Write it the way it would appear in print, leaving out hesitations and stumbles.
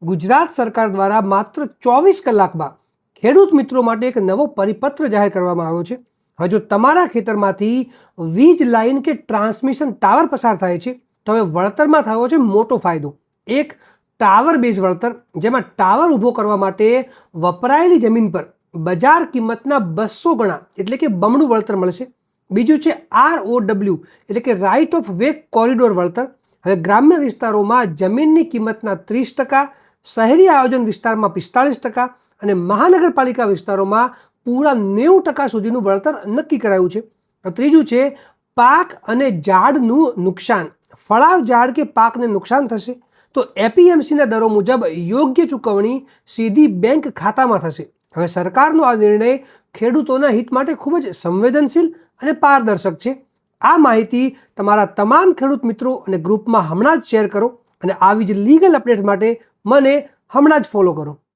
ગુજરાત સરકાર દ્વારા માત્ર 24 કલાકમાં ખેડૂત મિત્રો માટે એક નવો પરિપત્ર જાહેર કરવામાં આવ્યો છે। હવે જો તમારા ખેતરમાંથી વીજ લાઇન કે ટ્રાન્સમિશન ટાવર પસાર થાય છે તો હવે વળતરમાં થયો છે મોટો ફાયદો। એક ટાવર બેઝ વળતર, જેમાં ટાવર ઊભો કરવા માટે વપરાયેલી જમીન પર બજાર કિંમતના 200 ગણા એટલે કે બમણું વળતર મળશે। બીજું છે ROW એટલે કે રાઇટ ઓફ વે કોરિડોર વળતર। હવે ગ્રામ્ય વિસ્તારોમાં જમીનની કિંમતના 30%, શહેરી આયોજન વિસ્તારમાં 45% અને મહાનગરપાલિકા વિસ્તારોમાં પૂરા 90% સુધીનું વળતર નક્કી કરાયું છે। ત્રીજું છે પાક અને ઝાડનું નુકસાન। ફળાવ ઝાડ કે પાકને નુકસાન થશે તો એપીએમસીના દરો મુજબ યોગ્ય ચૂકવણી સીધી બેંક ખાતામાં થશે। હવે સરકારનો આ નિર્ણય ખેડૂતોના હિત માટે ખૂબ જ સંવેદનશીલ અને પારદર્શક છે। આ માહિતી તમારા તમામ ખેડૂત મિત્રો અને ગ્રુપમાં હમણાં જ શેર કરો અને આવી જ લીગલ અપડેટ માટે મને હમણાં જ ફોલો કરો।